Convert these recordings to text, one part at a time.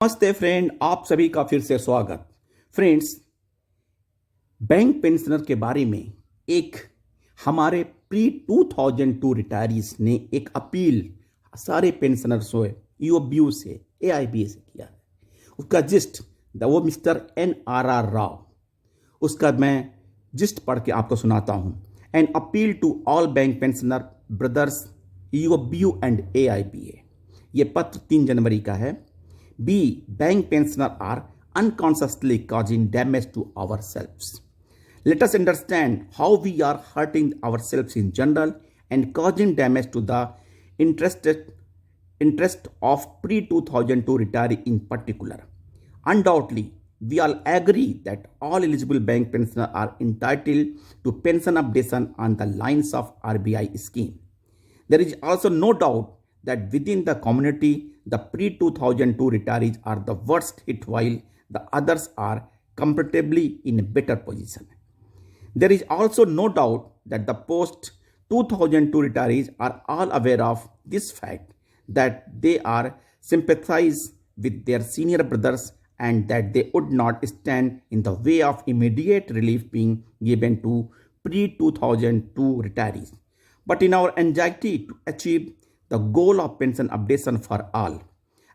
नमस्ते फ्रेंड, आप सभी का फिर से स्वागत। फ्रेंड्स, बैंक पेंशनर के बारे में एक हमारे प्री 2002 रिटायरीज ने एक अपील सारे पेंशनर्स से, यूओबीयू से, एआईबी से किया है। उसका जिस्ट वो मिस्टर NRR राव, उसका मैं जिस्ट पढ़ के आपको सुनाता हूँ। An appeal to all bank pensioner brothers, UOBU and AIBA। ये पत्र 3 जनवरी का है। B. Bank pensioners are unconsciously causing damage to ourselves. Let us understand how we are hurting ourselves in general and causing damage to the interest of pre-2002 retiree in particular. Undoubtedly, we all agree that all eligible bank pensioners are entitled to pension updation on the lines of RBI scheme. There is also no doubt that within the community, the pre-2002 retirees are the worst hit while the others are comparatively in a better position. There is also no doubt that the post-2002 retirees are all aware of this fact, that they are sympathize with their senior brothers and that they would not stand in the way of immediate relief being given to pre-2002 retirees. But in our anxiety to achieve the goal of pension updation for all,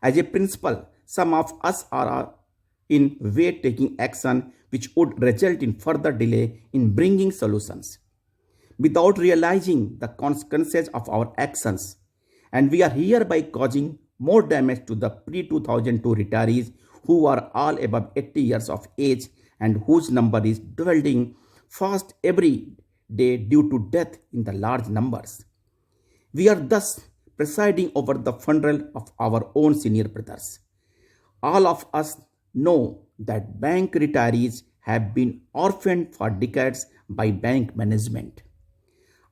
as a principle, some of us are in way taking action which would result in further delay in bringing solutions without realizing the consequences of our actions, and we are hereby causing more damage to the pre-2002 retirees who are all above 80 years of age and whose number is dwindling fast every day due to death in the large numbers. We are thus presiding over the funeral of our own senior brothers. All of us know that bank retirees have been orphaned for decades by bank management.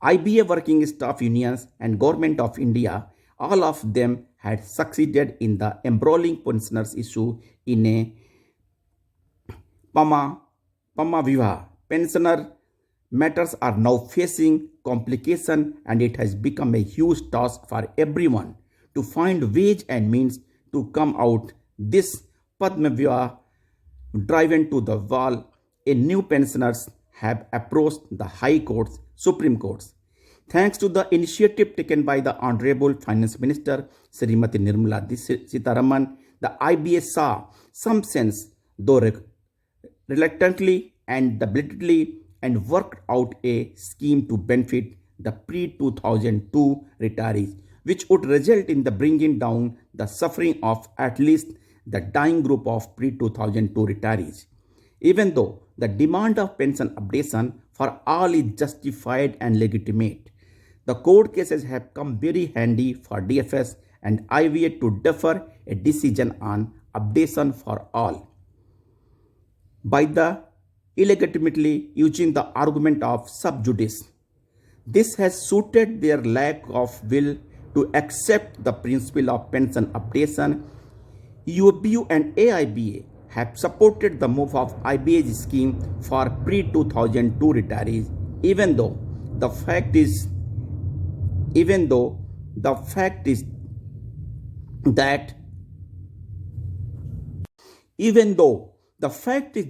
IBA working staff unions and Government of India, all of them had succeeded in the embroiling pensioners issue in a Pama Viva. Pensioner matters are now facing complication, and it has become a huge task for everyone to find ways and means to come out this Padma Viva driven to the wall. A new pensioners have approached the High Courts, Supreme Courts. Thanks to the initiative taken by the Honorable Finance Minister Srimati Nirmala Sitharaman, the IBA saw some sense, though reluctantly and blatantly, and worked out a scheme to benefit the pre-2002 retirees, which would result in the bringing down the suffering of at least the dying group of pre-2002 retirees. Even though the demand of pension updation for all is justified and legitimate, the court cases have come very handy for DFS and IVA to defer a decision on updation for all by the illegitimately using the argument of sub judice. This has suited their lack of will to accept the principle of pension updation. UOBU and AIBA have supported the move of IBA's scheme for pre-2002 retirees, even though the fact is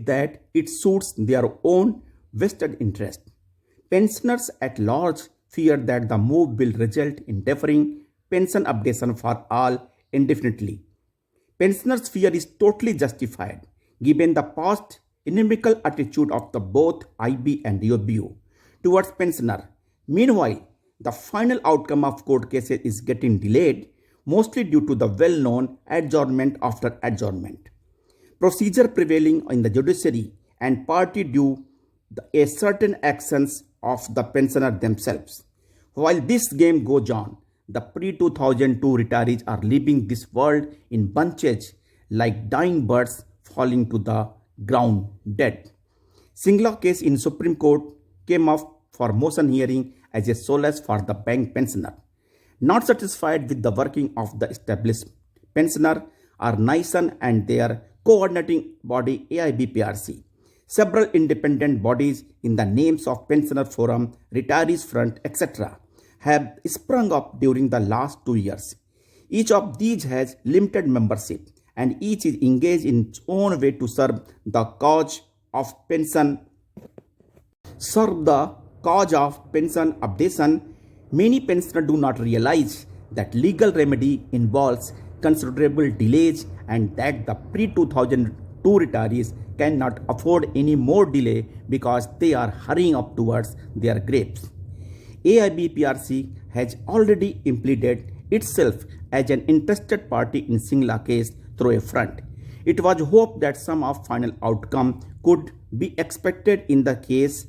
that it suits their own vested interest. Pensioners at large fear that the move will result in deferring pension updation for all indefinitely. Pensioners' fear is totally justified given the past inimical attitude of the both IB and UOBU towards pensioner. Meanwhile, the final outcome of court cases is getting delayed, mostly due to the well-known adjournment after adjournment procedure prevailing in the judiciary and partly due a certain actions of the pensioner themselves. While this game goes on, the pre-2002 retirees are leaving this world in bunches like dying birds falling to the ground dead. Singla case in Supreme Court came up for motion hearing as a solace for the bank pensioner. Not satisfied with the working of the established pensioner, our nation and their coordinating body AIBPRC, several independent bodies in the names of Pensioner Forum, Retirees Front, etc. have sprung up during the last 2 years. Each of these has limited membership and each is engaged in its own way to of pension serve the cause of pension updation. Many pensioners do not realize that legal remedy involves considerable delays and that the pre-2002 retirees cannot afford any more delay because they are hurrying up towards their graves. AIBPRC has already implemented itself as an interested party in Singla case through a front. It was hoped that some of final outcome could be expected in the case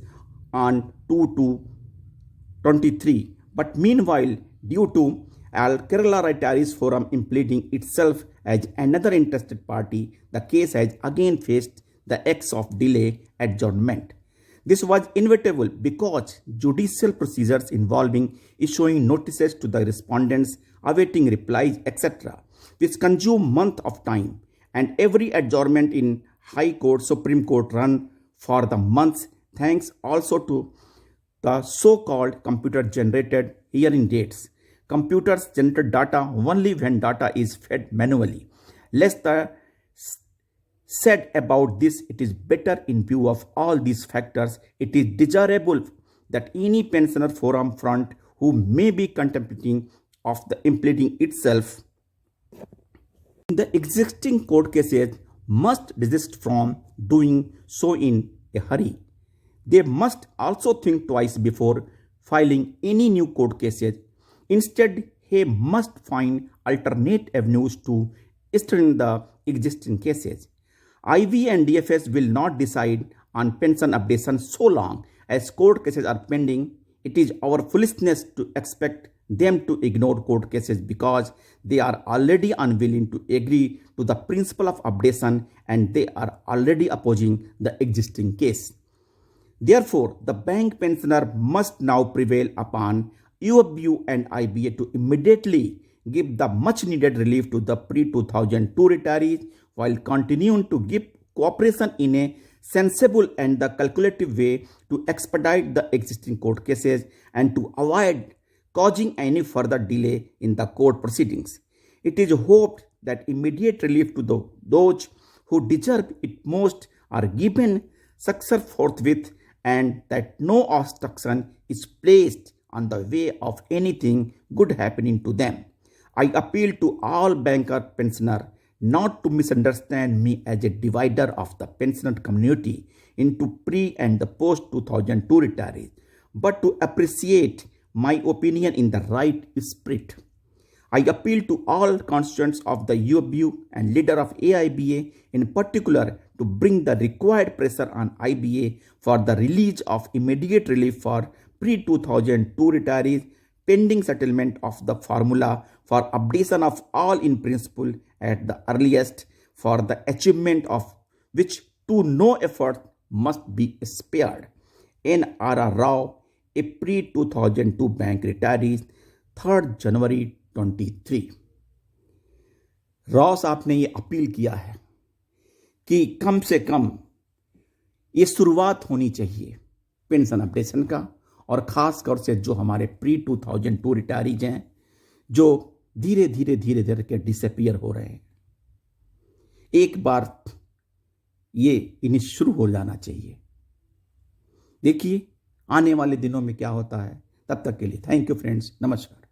on 2/23. But meanwhile, due to Al Kerala Retirees Forum implementing itself as another interested party, the case has again faced the X of delay adjournment. This was inevitable because judicial procedures involving issuing notices to the respondents, awaiting replies, etc., which consume months of time, and every adjournment in High Court, Supreme Court run for the months, thanks also to the so-called computer-generated hearing dates. Computers generate data only when data is fed manually. Less the said about this, it is better in view of all these factors. It is desirable that any pensioner forum front who may be contemplating of the implementing itself in the existing court cases must desist from doing so in a hurry. They must also think twice before filing any new court cases. Instead, he must find alternate avenues to strengthen the existing cases. IV and DFS will not decide on pension updation so long as court cases are pending. It is our foolishness to expect them to ignore court cases because they are already unwilling to agree to the principle of updation and they are already opposing the existing case. Therefore, the bank pensioner must now prevail upon UFBU and IBA to immediately give the much needed relief to the pre-2002 retirees while continuing to give cooperation in a sensible and the calculative way to expedite the existing court cases and to avoid causing any further delay in the court proceedings. It is hoped that immediate relief to those who deserve it most are given success forthwith and that no obstruction is placed on the way of anything good happening to them. I appeal to all banker pensioner not to misunderstand me as a divider of the pensioner community into pre and the post 2002 retirees, but to appreciate my opinion in the right spirit. I appeal to all constituents of the UFBU and leader of AIBA in particular to bring the required pressure on IBA for the release of immediate relief for pre-2002 retirees pending settlement of the formula for updation of all in principle at the earliest, for the achievement of which to no effort must be spared. N.R.R. Rao, a pre-2002 bank retiree, 3rd January 23. Rao साहब ने ये appeal किया है कि कम से कम ये शुरुआत होनी चाहिए पेंशन अपडेशन का, और ख़ास तौर से जो हमारे pre-2002 रिटायरीज हैं जो धीरे धीरे के डिसअपियर हो रहे हैं, एक बार ये इन्हें शुरू हो जाना चाहिए। देखिए आने वाले दिनों में क्या होता है। तब तक के लिए थैंक यू फ्रेंड्स, नमस्कार।